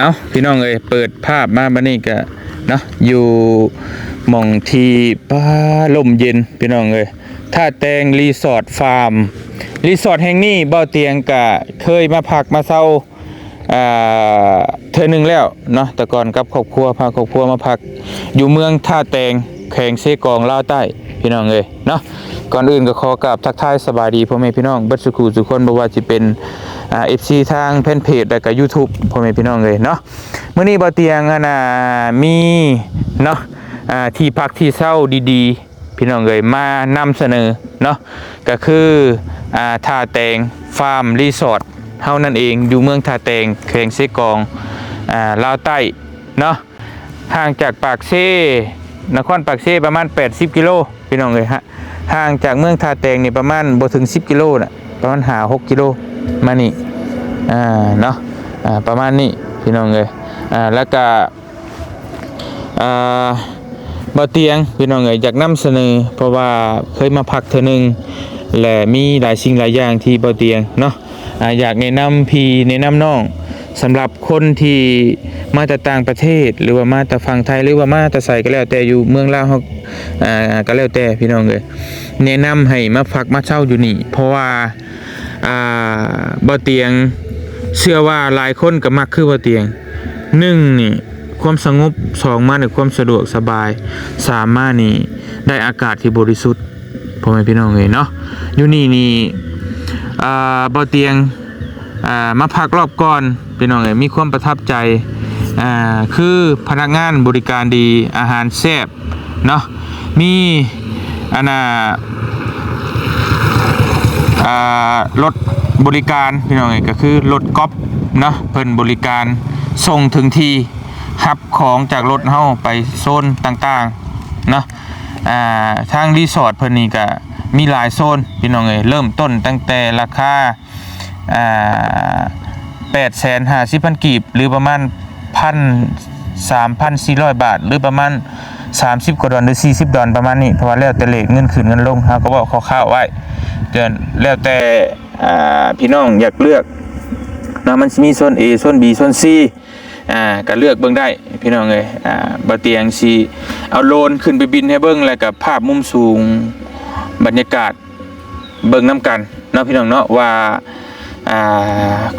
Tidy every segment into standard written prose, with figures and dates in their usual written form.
อาพี่น้องเอ้ยเปิดภาพมาบัดนี้ก็เนาะอยู่หม่องที่ป้าลมเย็นพี่น้องเอ้ยท่าแตงรีสอร์ทฟาร์มรีสอร์ทแห่งนี้เบ้าเตียงก็เคยมาพักมาเซาเทื่อนึงแล้วเนาะแต่ก่อนกับครอบครัวพาครอบครัวมาพักอยู่เมืองท่าแตงแขวงเซกองลาวใต้พี่น้องเอ้ยเนาะก่อนอื่นก็ขอกราบทักทายสบายดีพ่อแม่พี่น้องเบิดสุขุทุกคนบ่ว่าสิเป็นFC ทางแฟนเพจและก็ YouTube พ่อแม่พี่น้องเลยเนาะมื้อนี้บ่เตียงมีเนาะที่พักที่เช่าดีๆพี่น้องเลยมานำเสนอเนาะก็คือท่าแตงฟาร์มรีสอร์ทเฮานั่นเองอยู่เมืองท่าแตงแขวงเซกองลาวใต้เนาะห่างจากปากเซนครปากเซประมาณ80กิโลพี่น้องเลยฮะห่างจากเมืองท่าแตงนี่ประมาณบ่ถึง10กิโลน่ะประมาณ5-6กิโลมานี่เนาะประมาณนี้พี่น้องเลยแล้วก็บ่เตียงพี่น้องอยากนำเสนอเพราะว่าเคยมาพักเทื่อนึงและมีหลายสิ่งหลายอย่างที่บ่เตียงเนาะอยากแนะนำพี่แนะนำน้องสำหรับคนที่มาจากต่างประเทศหรือว่ามาจากฝั่งไทยหรือว่ามาจากไสก็แล้วแต่อยู่เมืองลาวเฮาก็แล้วแต่พี่น้องเลยแนะนำให้มาพักมาเช่าอยู่นี่เพราะว่าบ่เตียงเชื่อว่าหลายคนก็มักคือบ่เตียง1นี่ความสงบ2มาในความสะดวกสบาย3มานี่ได้อากาศที่บริสุทธิ์พ่อแม่พี่น้องเอ้ยเนาะอยู่นี่บ่เตียงมาพักรอบก่อนพี่น้องเอ้ยมีความประทับใจคือพนักงานบริการดีอาหารแซ่บเนาะมีรถบริการพี่น้องเอ้ยก็คือรถก๊อปเนาะเพิ่นบริการส่งถึงที่รับของจากรถเฮาไปโซนต่างๆเนาะทางรีสอร์ทเพิ่นนี่ก็มีหลายโซนพี่น้องเอ้ยเริ่มต้นตั้งแต่ราคา850,000 กีบหรือประมาณ 3,400 บาทหรือประมาณ30กว่าดอลหรือ40ดอลประมาณนี้เพราะว่าแล้วแต่เลขเงินขึ้นเงินลงเฮาก็บอกคร่าวๆไว้เดือนแล้วแต่พี่น้องอยากเลือกนะมันมีโซน A โซน B โซน C ก็เลือกเบิ่งได้พี่น้องเอ้ยบ่เตียงสิเอาโดรนขึ้นไปบินให้เบิ่งแล้วก็ภาพมุมสูงบรรยากาศเบิ่งนํกันเนาะพี่น้องเนาะว่า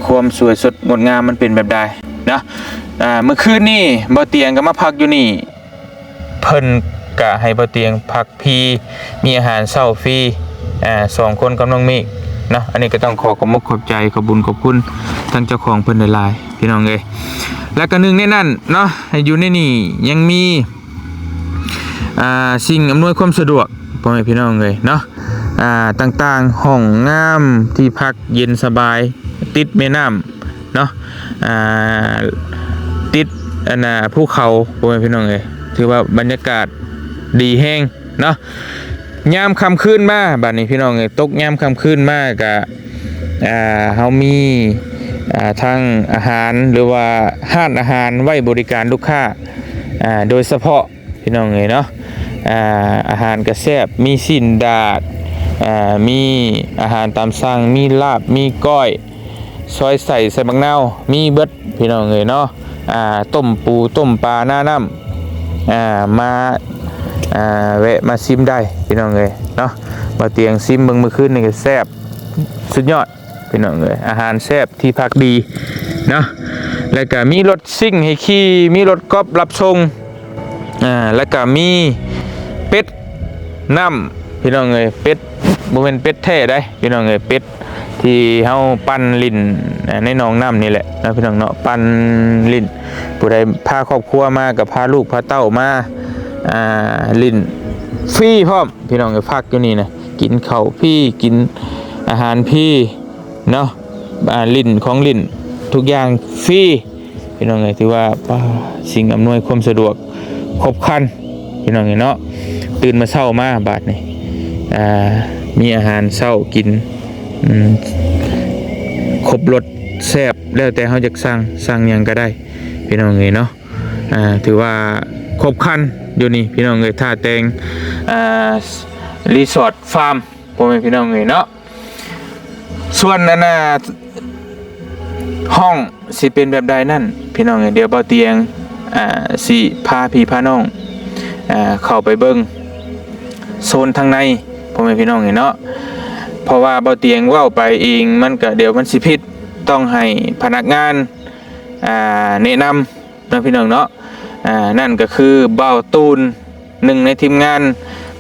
ความสวยสดงดงามมันเป็นแบบใดนะเมื่อคืนนี้บ่เตียงก็มาพักอยู่นี่เพิ่นก็ให้บ่เตียงพักฟรีมีอาหารเช้าฟรี2คนกับน้องเมฆเนาะอันนี้ก็ต้องขอบคุณขอบใจขอบบุญขอบคุณทั้งเจ้าของเพิ่นหลายๆพี่น้องเอ้ยแล้วก็หนึ่งในนั้นเนาะอยู่ในนี่ยังมีสิ่งอำนวยความสะดวกพ่อแม่พี่น้องเอ้ยเนาะต่างๆห้องงามที่พักเย็นสบายติดแม่น้ำเนาะติดภูเขาพ่อแม่พี่น้องเอ้ยถือว่าบรรยากาศดีแห้งเนาะ ยามค่ำคืนมาบัดนี้พี่น้องเอ้ยตกยามค่ำคืนมาก็เฮามีทั้งอาหารหรือว่าห้านอาหารไว้บริการลูกค้าโดยเฉพาะพี่น้องเอ้ยเนาะอาหารก็แซ่บมีสิ้นดาดมีอาหารตามสั่งมีลาบมีก้อยซอยใส่บักนาวมีเบิดพี่น้องเอ้ยเนาะต้มปูต้มปลาหน้าน้ำมาแวะมาซิมได้พี่น้องเอ้ยเนาะมาเตียงซิมเบิ่งเมื่อคืนนี่ก็แซ่บสุดยอดพี่น้องเอ้ยอาหารแซ่บที่พักดีเนาะแล้วก็มีรถซิ่งให้ขี่มีรถกอล์ฟรับส่งแล้วก็มีเป็ดน้ำพี่น้องเอ้ยเป็ดบ่แม่นเป็ดแท้ได้พี่น้องเอ้ยเป็ดที่เฮาปั้นลิ้นในหนองน้ำนี่แหละนะพี่น้องเนาะปั้นลิ้นผู้ใดพาครอบครัวมากับพาลูกพาเต้ามาลิ้นฟรีพร้อมพี่น้องเอ้ยพักอยู่นี่นะกินข้าวพี่กินอาหารพี่เนาะลิ้นของลิ้นทุกอย่างฟรีพี่น้องเอ้ยถือว่าสิ่งอำนวยความสะดวกครบครันพี่น้องเอ้ยเนาะตื่นมาเช้ามาบาดนี่มีอาหารเช้ากินครบรสแซ่บแล้วแต่เขาจะสั่งหยังก็ได้พี่น้องเอ้ยเนาะถือว่าครบครันอยู่นี่พี่น้องเอ้ยท่าแตงรีสอร์ทฟาร์มพ่อแม่พี่น้องเอ้ยเนาะส่วนนั้นห้องสิเป็นแบบใดนั่นพี่น้องเอ้ยเดี๋ยวเบาเตียงสิพาพี่พาน้องเข้าไปเบิ่งโซนทางในพ่อแม่พี่น้องเอ้ยเนาะเพราะว่าเบาเตียงเว้าไปเองมันก็เดี๋ยวมันสิผิดต้องให้พนักงานแนะนำนะพี่น้องเนาะนั่นก็คือเบาตูนหนึ่งในทีมงาน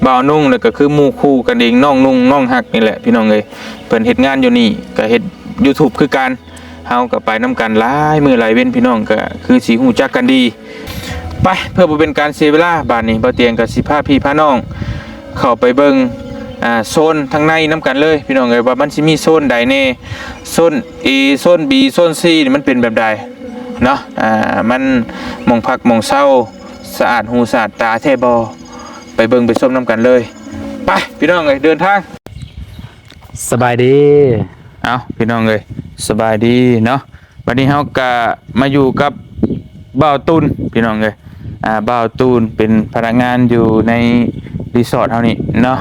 เบานุ่งแล้วก็คือหมู่คู่กันเองน้องนุ่งน้องหักนี่แหละพี่น้องเอ้ยเพิ่นเฮ็ดงานอยู่นี่ก็เฮ็ด YouTube คือกันเฮาก็ไปนํกันหลายมื้อหลายเว้นพี่น้องก็คือสิฮู้จักกันดีไปเพื่อบ่เป็นการเสียเวลาบาดนี้เบาเตียงก็สิพาพี่พาน้องเข้าไปเบิ่งโซนทางในน้ำกันเลยพี่น้องเอ้ยว่ามันสิมีโซนใดแน่โซน A โซน B โซน C นี่มันเป็นแบบใดเนาะมันมองพักมองเศร้าสะอาดหูสะอาดตาแท้บ่ไปเบิ่งไปชมน้ำกันเลยไปพี่น้องเอ้ยเดินทางสบายดีเอาพี่น้องเอ้ยสบายดีเนาะวันนี้เฮาก็มาอยู่กับบ่าวตูนพี่น้องเอ้ยบ่าวตูนเป็นพนักงานอยู่ในรีสอร์ทเฮานี่เนาะ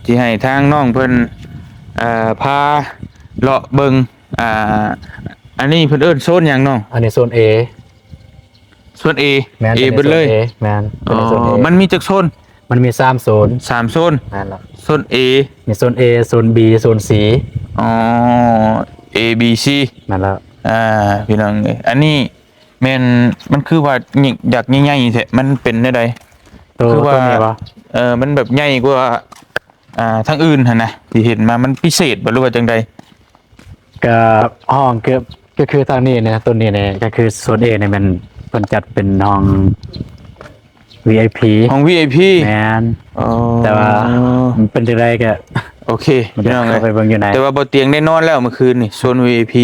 ที่ให้ทางน้องเพิ่นพาเลาะเบิ่งอันนี้เพิ่นเอิ้นโซนหยังน้องอันนี้โซน A โซน A เบิดเลยแม่นมันมีจักโซนมันมี3โซน3โซนแม่นแล้วโซน A มีโซน A โซน B โซน C A B C แม่นแล้วพี่น้องเอ้ยอันนี้แม่นมันคือว่าอยากใหญ่ๆแท้มันเป็นได้ใดคือว่ามันแบบใหญ่กว่าทางอื่นหั่นนะที่เห็นมามันพิเศษบ่รู้ว่าจังใดก็ห้องก็คือทางนี้เนี่ยตัวนี้เนี่ยก็คือโซน A เนี่ยมันเพิ่นจัดเป็นห้อง VIP ห้อง VIP แม่นแต่ว่ามันเป็นจังได๋ก็โอเคพี่น้องเอ้ยไปเบิ่งอยู่ไหนแต่ว่าบ่เตียงได้นอนแล้วเมื่อคืนนี่โซน VIP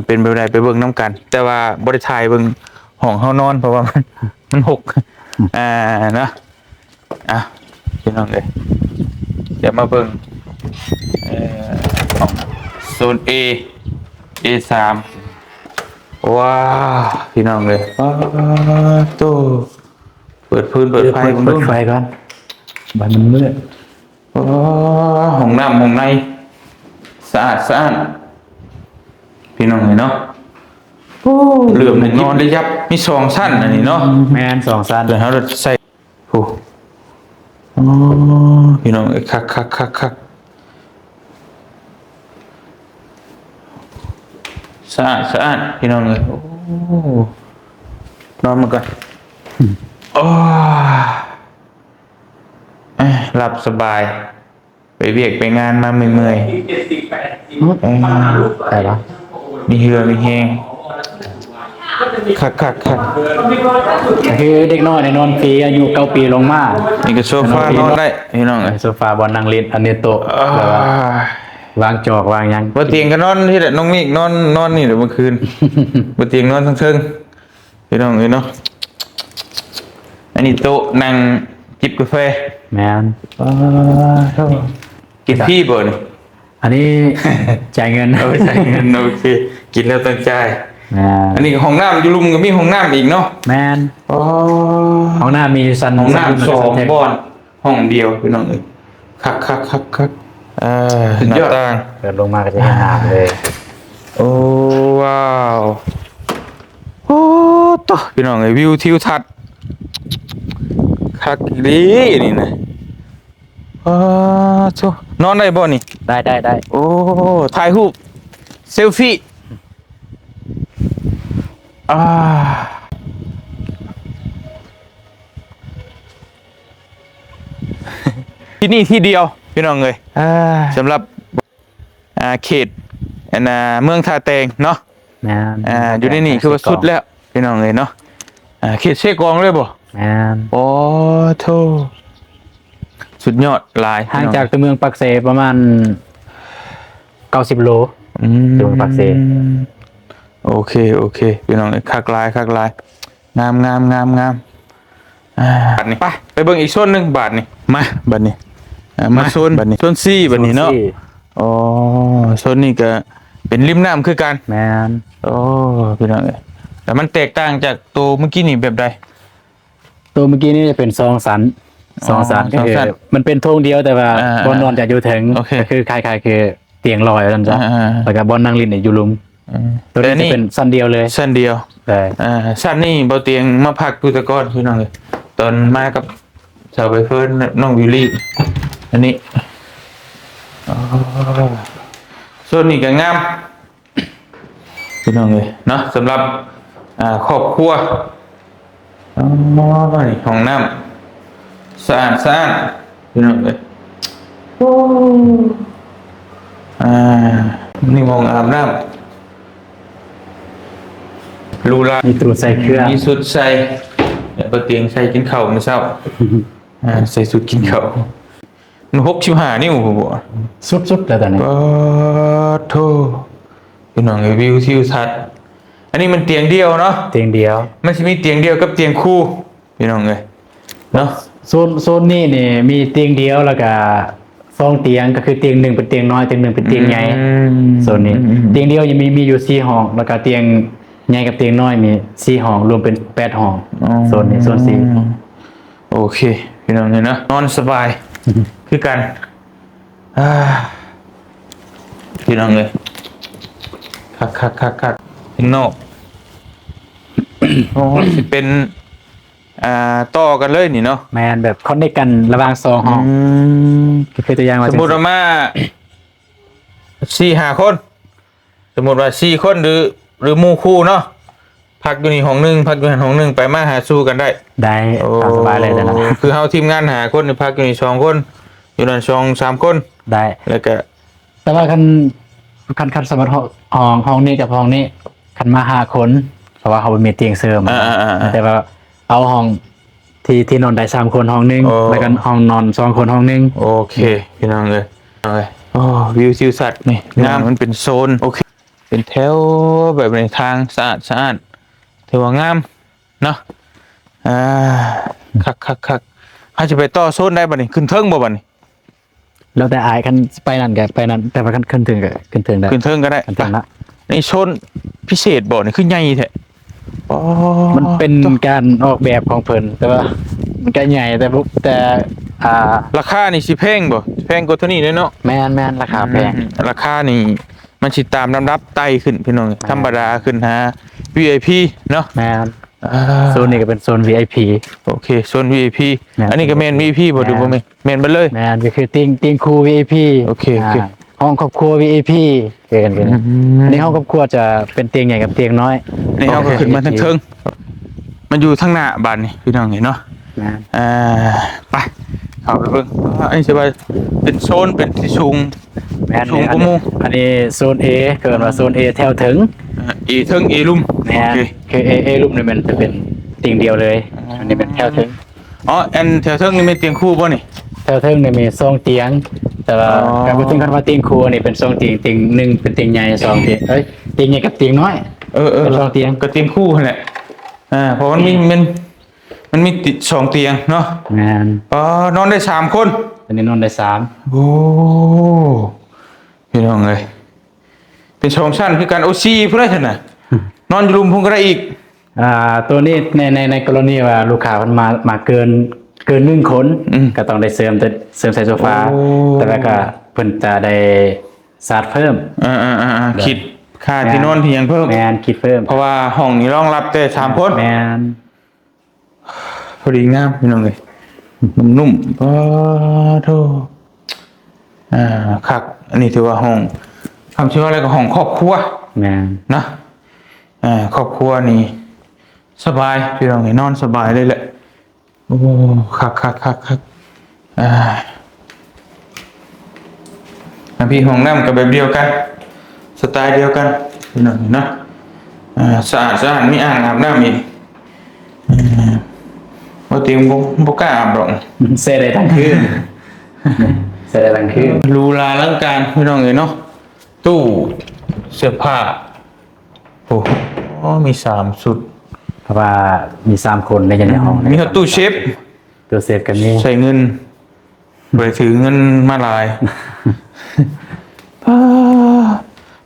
เป็นแบบใดไปเบิ่งนํกันแต่ว่าบ่ได้ถ่ายเบิ่งห้องเฮานอนเพราะว่ามันหกเนาะพี่น้องเอ้ยเดี๋ยวมาเบิ่งโซน A3 ว้าพี่น้องเลยโตเปิดพื้นเปิดไฟเปิดไฟก่อนบ้านมันมืดห้องน้ำห้องในสะอาดพี่น้องเลยเนาะเหลื่อมนอนได้ยับมี2ชั้นอันนี้เนาะแม่น2ชั้นเดี๋ยวเราใส่พี่น้องคักสะอาดพี่น้องเลยนอนมาก่อนหลับสบายไปเวียกไปงานมาเมื่อยแต่ละมีเหือมีแห้งคักคือเด็กน้อยในนอนฟรีอายุ9ปีลงมานี่ก็โซฟานอนได้พี่น้องโซฟาบอลนั่งเล่นอันนี้โต๊ะวางจอกวางยังบนเตียงก็นอนที่แหละน้องมิกนอนนี่เดี๋ยวเมื่อคืนบนเตียงนอนทั้งเชิงพี่น้องเนาะอันนี้โต๊ะนั่งจิบกาแฟ แม่น กินพี่บ่นี่ อันนี้ จ่ายเงิน เอาไปใช้เงินโอเคกินแล้วตั้งใจ แม่น อันนี้ก็ห้องน้ำอยู่ลุมก็มีห้องน้ำอีกเนาะ แม่น อ๋อ ห้องน้ามีซัน ห้องน้ำสอง แท็ก บ่อนห้องเดียวพี่น้องเอ้ยคักหน้าต่าง เดินลงมาก็จะเห็นน้ำเลย โอ้ว้าวโอ้ต่อพี่น้องเอ้ยวิวทิวทัศน์คักดีนี่นะโธ่นอนได้บ่นี่ ได้ โอ้ถ่ายรูปเซลฟี่ที่นี่ที่เดียวพี่น้องเลยสำหรับเขตเมืองท่าแตงเนาะ แม่น อยู่ในนี่คือว่าสุดแล้วพี่น้องเลยเนาะเขตเชกองเลยบ่ แม่น โอ้โธ่สุดยอดหลาย ห่างจากตัวเมืองปักเซประมาณ90 โล อยู่ปากเซ โอเคพี่น้องคักลายงามบาทนี่ไปเบิ่งอีกโซนหนึงบาทนี่มาบาทนี่มาโซนบาทนี่โซนซีบาทนี่เนาะอ๋อโซนนี้ก็เป็นริมน้ำคือกัน แม่น โอ้พี่น้องแต่มันแตกต่างจากตัวเมื่อกี้นี่แบบใด ตัวเมื่อกี้นี่จะเป็น2 สันก็คือ 2 สัน มันเป็นโถงเดียวแต่ว่าบอนนอนจะอยู่ถึง โอเค ก็คือคล้ายๆคือเตียงลอยนั่นจ้ะแล้วก็บอนนั่งเลินเนี่ยอยู่หลุมตัว แต่ นี้จะ นี่ เป็นสันเดียวเลย สั้นเดียว ใช่ สั้นนี่เบาเตียงมาพักดูตะก้อนพี่น้องเลยตอนมากับสาวใบเฟิร์นน้องวิลลี่อันนี้โซนนี้ก็งามพี่น้องเลยเนาะสำหรับครอบครัวนี่ห้องน้ำสะอาดพี่น้องเลยนี่มองอาบน้ำลูลา มีตู้ใส่เครื่อง มีสุดใส่เปิดเตียงใส่กินข้าวมื้อเช้าใส่สุดกินข้าวมัน65นิ้วบ่ สุดๆแล้วตอนนี้ ปะโธ่พี่น้องวิวทิวทัศน์อันนี้มันเตียงเดียวเนาะ เตียงเดียว มันสิมีเตียงเดียวกับเตียงคู่พี่น้องเอ้ยเนาะ โซนนี้นี่มีเตียงเดียวแล้วก็2 เตียงก็คือเตียงหนึ่งเป็นเตียงน้อยเตียงหนึ่งเป็นเตียงใหญ่โซนนี้เตียงเดียวยังมีอยู่4 ห้องแล้วก็เตียงใหญ่กับเตียงน้อยมี4 ห้องรวมเป็น8 ห้องโซนนี้โซน4 โอเคพี่น้องเอ้ยเนาะนอนสบายคือกันพี่น้องเอ้ยคักข้างนอกโอ้สิเป็นต่อกันเลยนี่เนาะ แมนแบบคอนเนคกันระหว่าง2 ห้องก็คือตัวอย่างว่า สมมติว่ามา4-5 คน สมมติว่า4 คนหรือหมู่คู่เนาะพักอยู่นี่ห้องหนึงพักอยู่ห้องหนึงไปมาหาสู้กันได้ ได้ตามสบายเลยนะ คือเฮาทีมงานหาคนนี่พักอยู่นี่2 คนอยู่นั่น2-3 คน ได้ แล้วก็ แต่ว่าคันสมมติห้องนี้กับห้องนี้คันมา5 คนเพราะว่าเขามีเตียงเสริมแต่ว่าเอาห้องที่นอนได้3 คนห้องหนึงแล้วก็ห้องนอน2 คนห้องหนึง โอเคพี่น้องเอ้ยโอ้วิวทิวสัตว์นี่งามมันเป็นโซนโอเคเป็นแถวแบบในทางสะอาดถือว่างามเนาะคักถ้าจะไปต่อโซนได้บ่นี่ขึ้นเทิงบ่บัดนี่ แล้วแต่อายคันไปนั่นก็ไปนั่นแต่ว่าคันขึ้นถึงก็ขึ้นถึงได้ ขึ้นเทิงก็ได้ ขึ้นถึงละ ในโซนพิเศษบ่นี่คือใหญ่แท้อ๋อ มันเป็นการออกแบบของเพิ่นแต่ว่ามันก็ใหญ่แต่ราคานี่สิแพงบ่แพงกว่าเท่านี้เนาะ แม่นราคาแพง ราคานี่มันสิตามลำดับไต่ขึ้นพี่น้องธรรมดาขึ้นหา VIP เนาะ แม่นโซนนี้ก็เป็นโซน VIP โอเคโซน VIP แม่น อันนี้ก็แม่น VIP บ่ดูบ่แม่นเบ่เลย แม่นก็คือเตียงครู VIP โอเค ห้องครอบครัว VIP เกินไปนะอันนี้ห้องครอบครัวจะเป็นเตียงใหญ่กับเตียงน้อย นี่เฮาก็ขึ้นมาทางเทิงมันอยู่ทางหน้าบ้านนี่พี่น้องเห็นเนาะ แม่น ไปเข้าไปเบิ่งอันนี้สิว่าเป็นโซนเป็นที่สูง แม่น สูงกว่าหมู่ อันนี้โซน A เกินว่าโซน A แถวถึง อีเทิงอีลุ่ม แม่ โอน เค คือ A รูปนี่มันจะเป็นเตียงเดียวเลยอันนี้เป็นแถวถึง อ๋ออันแถวเทิงนี่เป็นเตียงคู่บ่นี่ แถวถึงเนี่ยมี2 เตียง แต่ว่า อ๋อ การพูดถึงคันว่าเตียงครูนี่เป็น2 เตียงเตียงหนึ่งเป็นเตียงใหญ่2 เตียงเตียงใหญ่กับเตียงน้อย เออ เป็น2 เตียง ก็เตียงคู่นั่นแหละเพราะมัน มันมีติดสองเตียงเนาะ แม่น นอนได้สามคน อันนี้นอนได้3 โอ้พี่น้องเลยเป็นสองชั้นคือการโอซีเพื่อนฉันน่ะนอนอยู่รุมพุ่งก็ได้อีก ตัวนี้ในกรณีว่าลูกค้ามันมาเกิน1 คนก็ต้องได้เสริมใส่โซฟาแต่ว่าก็เพิ่นจะได้ซาดเพิ่ม คิดค่าที่นอนที่ยังเพิ่ม แม่นคิดเพิ่ม เพราะว่าห้องนี้รองรับแต่สามคน แม่น พอดีงามพี่น้องเลยนุ่มๆโธ่คักอันนี้ถือว่าห้องคำชื่อว่าอะไรก็ห้องครอบครัว แม่น นะครอบครัวนี่สบายพี่น้องนี่นอนสบายเลยแหละโอ้คักพี่ห้องน้ำกับแบบเดียวกันสไตล์เดียวกันพี่น้องนี่เนาะสะอาดมีอ่างอาบน้ำอีกว่าเตียงบ่กล้าอาบหรอก เสร็จได้ทั้งคืนเสร็จได้ทั้งคืน รูลาลังการพี่น้องเลยเนาะตู้เสื้อผ้าโอ้มี3 ชุด เพราะว่ามี3 คนในห้อง มีตู้เชฟ ตัวเซฟกันนี่ ใส่เงินไปถือเงินมาหลาย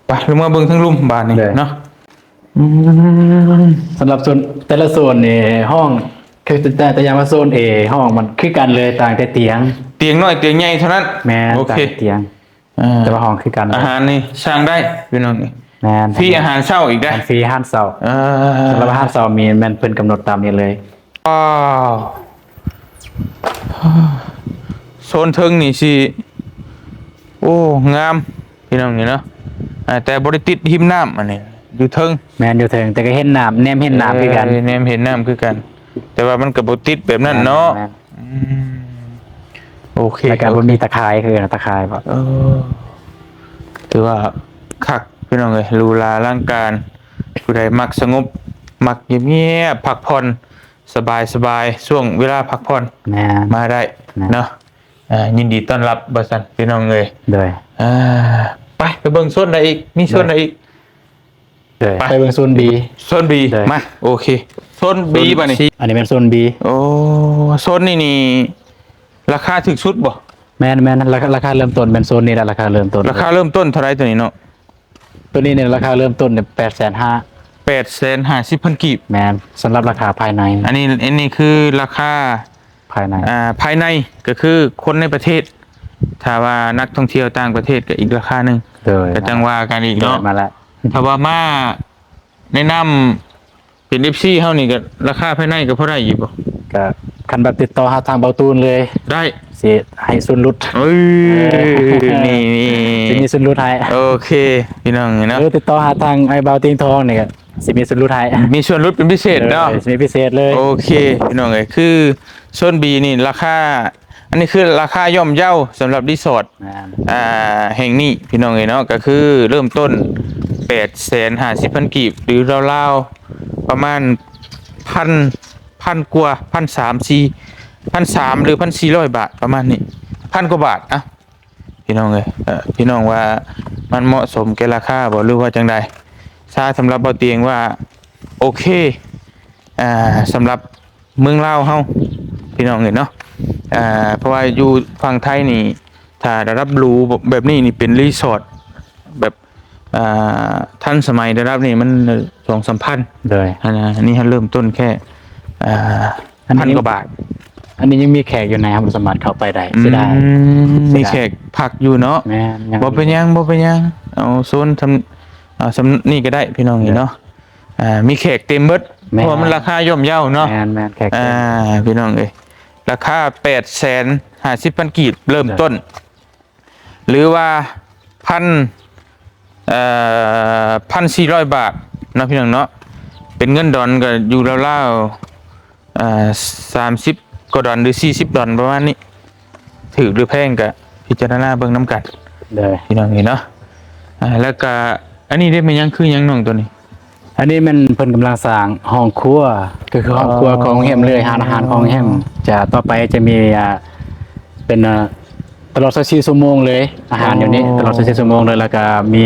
ไปลงมาเบิ่งทั้งลุ่มบานนี่เนาะ สำหรับส่วนแต่ละโซนนี่ห้องคือแต่อย่างว่าโซน A ห้องมันคือกันเลยต่างแต่เตียง เตียงน้อยเตียงใหญ่เท่านั้น แม่น โอ ต่าง เค แต่เตียงแต่ว่าห้องคือกัน อาหารนี่ช่างได้พี่น้องนี่ แม่น ฟรีอาหารเช้าอีกได้ ฟรีอาหารเช้าสำหรับอาหารเช้ามีแม่นเพิ่นกำหนดตามนี้เลย โซนเทิงนี่สิโอ้งามพี่น้องนี่เนาะแต่บริติดหิมน้ำอันนี้อยู่เทิง แม่นอยู่เทิงแต่ก็เห็นน้ำแนมเห็นน้ำคือกัน แนมเห็นน้ำคือกัน แต่ว่ามันกับบติดแบบนั้นเนาะ แม่ โอเค แล้วก็บ่มีตะไคร้คือตะไคร้บ่ ถือว่าคักพี่น้องเลยรูลาร่างการผู้ใดมักสงบมักเงียบๆพักผ่อนสบายช่วงเวลาพักผ่อน แม่น มาได้เนาะยินดีต้อนรับบัสันพี่น้องเลย โดย ไปเบิ่งโซนไหนอีกมีโซนไหนอีก ไปเบิ่งโซน B โซน B ได้ มาโอเคโซน B ป่ะนี่ อันนี้เป็นโซน B โอ้โซนนี่ราคาถึกสุดบ่ แม่นราคาเริ่มต้นเป็นโซนนี้แหละราคาเริ่มต้น ราคาเริ่มต้นเท่าไหรตัวนี้เนาะ ตัวนี้เนี่ยราคาเริ่มต้นเนี่ย850,000 850,000 กีบ แม่นสำหรับราคาภายใน อันนี้คือราคา ภายใน ภายในก็คือคนในประเทศ ถ้าว่านักท่องเที่ยวต่างประเทศก็อีกราคาหนึ่ง โดย ก็จังว่ากันอีกเนาะ มาแล้ว ถ้าว่ามาแนะนำเป็น FC เฮานี่ก็ราคาภายในก็พอได้อยู่บ่ ก็คันแบบติดต่อหาทางเบาตูนเลย ได้ สิให้ส่วนลด เอ้ยนี่ สิมีส่วนลดให้ โอเคพี่น้องนี่เนาะ หรือติดต่อหาทางไอ้เบาติงทองนี่ก็สิมีส่วนลดให้ มีส่วนลดเป็นพิเศษเนาะ สิมีพิเศษเลย โอเคพี่น้องเอ้ยคือโซน B นี่ราคาอันนี้คือราคาย่อมเยาสำหรับรีสอร์ท แม่น แห่งนี้พี่น้องเอ๋ยเนาะก็คือเริ่มต้น850,000 กีบหรือราวๆประมาณพันกว่า1,300หรือ1,400 บาทประมาณนี้1,000 กว่าบาทอ่ะพี่น้องเอ๋ยพี่น้องว่ามันเหมาะสมแก่ราคาบ่หรือว่าจังใดถ้าสำหรับเบาเตียงว่าโอเคสำหรับเมืองลาวเฮาพี่น้องเอ๋ยเนาะเพราะว่าอยู่ฝั่งไทยนี่ถ้าได้รับรู้แบบนี้นี่เป็นรีสอร์ทแบบทันสมัยได้รับนี่มัน2-3,000 เลย อันนี้เริ่มต้นแค่1,000 กว่าบาท อันนี้ยังมีแขกอยู่ในครับสามารถเข้าไปได้สิได้ มีแขกพักอยู่เนาะ แม่นยัง บ่เป็นหยังเอาโซนสำนี่ก็ได้พี่น้องนี่เนาะมีแขกเต็มเบิดเพราะว่ามันราคาย่อมเยาเนาะ แม่นแขก พี่น้องเอ้ยราคา850,000 กีบเริ่มต้น หรือว่า1,400 บาทเนาะพี่น้องเนาะเป็นเงินดอลก็อยู่ราวๆ30 กว่าดอลหรือ40 ดอลประมาณนี้ถือหรือแพงก็พิจารณาเบิ่งน้ำกัน เลย พี่น้องเห็นเนาะแล้วก็อันนี้ได้เป็นยังคือยังน้องตัวนี้ อันนี้มันเพิ่นกำลังสร้างห้องครัวก็คือห้องครัวของแฮมเลยอาหารของแฮมจะต่อไปจะมีเป็นตลอด24ชั่วโมงเลยอาหารอยู่นี้ตลอด24ชั่วโมงเลยแล้วก็มี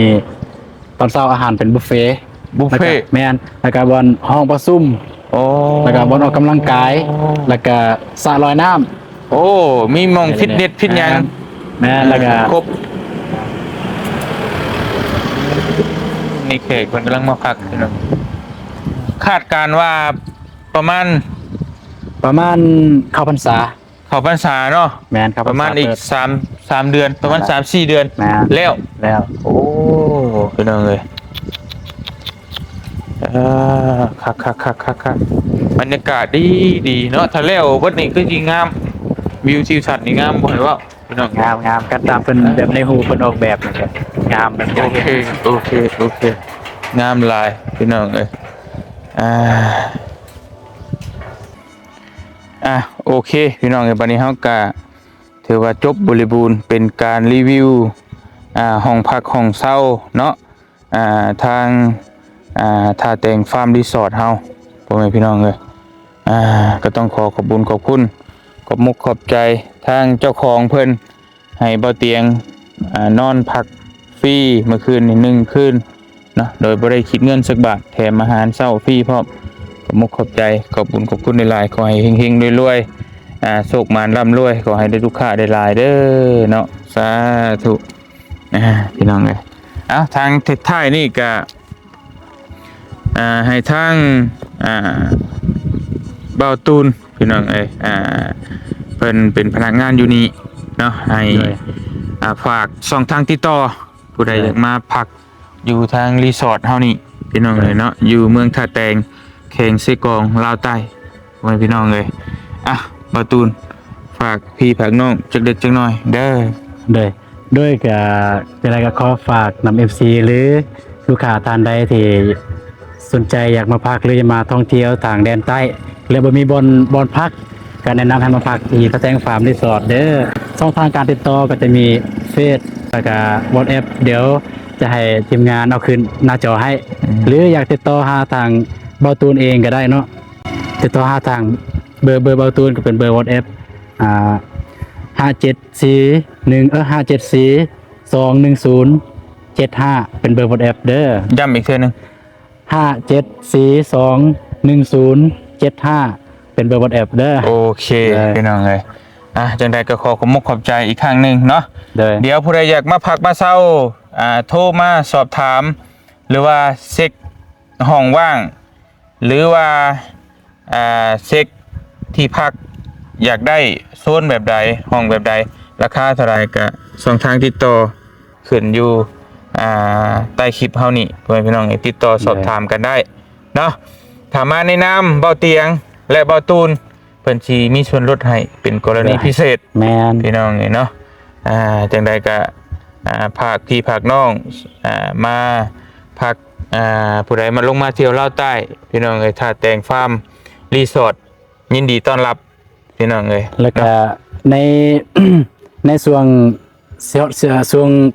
ตอนเช้าอาหารเป็นบุฟเฟ่ต์ บุฟเฟ่ต์ แม่นแล้วก็บนห้องประชุม โอ้ แล้วก็บนออกกำลังกายแล้วก็สระลอยน้ำ โอ้มีหมองฟิตเนสฟิตหยัง แม่นแล้วก็ ครบนี่เขกคนกำลังมาพักพี่น้องคาดการณ์ว่าประมาณ เข้าพรรษา เข้าพรรษาเนาะ แม่นครับ ประมาณอีก เปิด 3 เดือนประมาณ 3-4 เดือน แม่น แล้ว แล้ว โอ้พี่น้องเลยคักบรรยากาศดีเนาะถ้าแล้ววัดนี้ก็ดีงามวิวทิวทัศน์นี่งามบ่ให้ว่าพี่น้อง งามกันตามเป็นแบบในหูเป็นออกแบบนะครับงามแบบ โอเคงามหลายพี่น้องเอ้ยโอเคพี่น้องเอ้ยบัดนี้เฮาก็ถือว่าจบบริบูรณ์เป็นการรีวิวห้องพักห้องเช่าเนาะทางท่าแต่งฟาร์มรีสอร์ทเฮาพ่อแม่พี่น้องเอ้ยก็ต้องขอบคุณขอบมุกขอบใจทางเจ้าของเพิ่นให้เบาเตียงนอนพักฟรีเมื่อคืนนี่1 คืนเนาะโดยบ่ได้คิดเงินสักบาทแถมอาหารเช้าฟรีพร้อมขอบมุกขอบใจขอบคุณหลายๆขอให้เฮงๆรวยๆโชคมานร่ำรวยขอให้ได้ลูกค้าได้หลายเด้อเนาะสาธุพี่น้องเอ้ยทางเทศไทยนี่ก็ให้ทางเบาตูนพี่น้องเอ้ยเพิ่นเป็นพนักงานอยู่นี่เนาะให้ฝากช่องทางติดต่อผู้ใดอยากมาพักอยู่ทางรีสอร์ทเฮานี่พี่น้องเอ้ยเนาะอยู่เมืองท่าแตงแขวงเซกองลาวใต้ไว้พี่น้องเอ้ยเบาตูนฝากพี่ฝากน้องจักเด็กจักหน่อยเด้อด้วยกับเป็นอะไรก็ขอฝากนำ FC หรือลูกค้าท่านใดที่สนใจอยากมาพักหรือจะมาท่องเที่ยวต่างแดนใต้แล้วบ่มีบอนพักก็แนะนำให้มาพักที่ท่าแตงฟาร์มรีสอร์ทเด้อช่องทางการติดต่อก็จะมีเฟซแล้วก็ WhatsApp เดี๋ยวจะให้ทีมงานเอาขึ้นหน้าจอให้หรืออยากติดต่อหาทางเบาตูนเองก็ได้เนาะติดต่อหาทางเบอร์เบาตูนก็เป็นเบอร์ WhatsApp 574-210-75เป็นเบอร์ WhatsApp เด้อย้ำอีกเทื่อนึง574-210-75เป็นเบอร์ WhatsApp เด้อโอเคพี่น้องเอ้ยจังใดก็ขอบมุกขอบใจอีกครั้งหนึ่งเนาะเดี๋ยวผู้ใดอยากมาพักมาเช่าโทรมาสอบถามหรือว่าเช็คห้องว่างหรือว่าเช็คที่พักอยากได้โซนแบบใดห้องแบบใดราคาเท่าไหร่ก็ช่องทางติดต่อขึ้นอยู่ใต้คลิปเฮานี่เพื่อนพี่น้องติดต่อสอบถามกันได้เนาะถามมาในนามเบาเตียงและเบาตูนเพิ่นสิมีส่วนลดให้เป็นกรณีพิเศษแม่นพี่น้องเนาะจังใดก็ภาคพี่ภาคน้องมาพักผู้ใดมาลงมาเที่ยวลาวใต้พี่น้องเอ้ยท่าแต่งฟาร์มรีสอร์ทยินดีต้อนรับพี่น้องเอ้ยแล้วก็ใน ในช่วง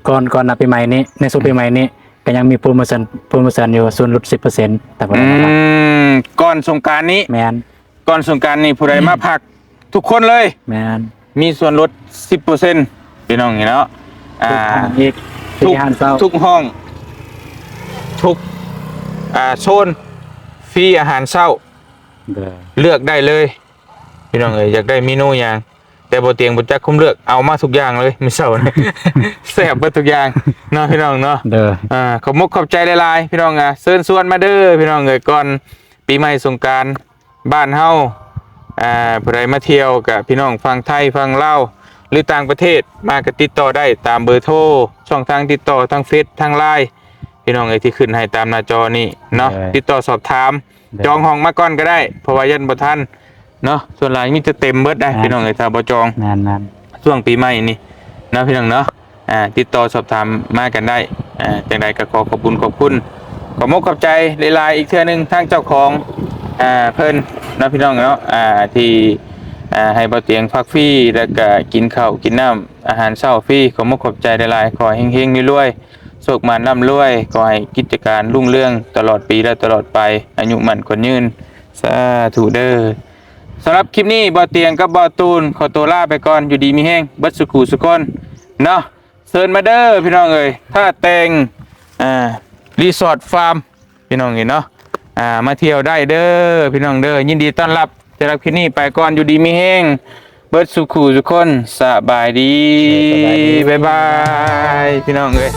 ก่อนปีใหม่นี้ในช่วงปีใหม่นี้ก็ยังมีโปรโมชั่นอยู่ส่วนลด 10% แต่บ่ได้มาก่อนสงกรานต์นี้แม่นก่อนสงกรานต์นี้ผู้ใดมาพักทุกคนเลยแม่นมีส่วนลด 10% พี่น้องเนาะทุกห้องทุกโซนฟรีอาหารเช้าเลือกได้เลยพี่น้องเอ้ยอยากได้เมนูอย่างแต่บ่เตียงบ่จักคุมเลือกเอามาทุกอย่างเลยมื้อเช้านี่ แซ่บเบิดทุกอย่างเนาะพี่น้องเนาะขอบมุกขอบใจหลายๆพี่น้องเชิญชวนมาเด้อพี่น้องเอ้ยก่อนปีใหม่สงกรานต์บ้านเฮาผู้ใดมาเที่ยวกับพี่น้องฝั่งไทยฝั่งลาวหรือต่างประเทศมาก็ติดต่อได้ตามเบอร์โทรช่องทางติดต่อทางเฟซทาง LINE พี่น้องเอ้ยที่ขึ้นให้ตามหน้าจอนี่เนาะติดต่อสอบถามจองห้องมาก่อนก็ได้เพราะว่ายันบ่ทันเนาะส่วนหลายมีจะเต็มเบิดได้พี่น้องเอ้ยถ้าบ่จองนั่นช่วงปีใหม่นี่นะพี่น้องเนาะติดต่อสอบถามมากันได้จังใดก็ขอบคุณขอมกขอบใจหลายๆอีกเทื่อนึงทางเจ้าของเพิ่นนะพี่น้องเนาะที่ให้เบาเตียงพักฟรีแล้วก็กินข้าวกินน้ำอาหารเช้าฟรีขอมกขอบใจหลายๆขอเฮงๆรวยๆโชคมันร่ำรวยขอให้กิจการรุ่งเรืองตลอดปีและตลอดไปอายุมั่นขวัญยืนสาธุเด้อสำหรับคลิปนี้เบาเตียงกับเบาตูนขอตัวลาไปก่อนอยู่ดีมีแห้งเบิดสุขุสุกคนเนาะเชิญมาเด้อพี่น้องเอ้ยท่าแต่งรีสอร์ทฟาร์มพี่น้องเห็นเนาะ มาเที่ยวได้เด้อพี่น้องเด้อยินดีต้อนรับจะรับที่นี่ไปก่อนอยู่ดีมีแห้งเบิดสุขูทุกคนสบายดีบ๊ายบายพี่น้องเอ้ย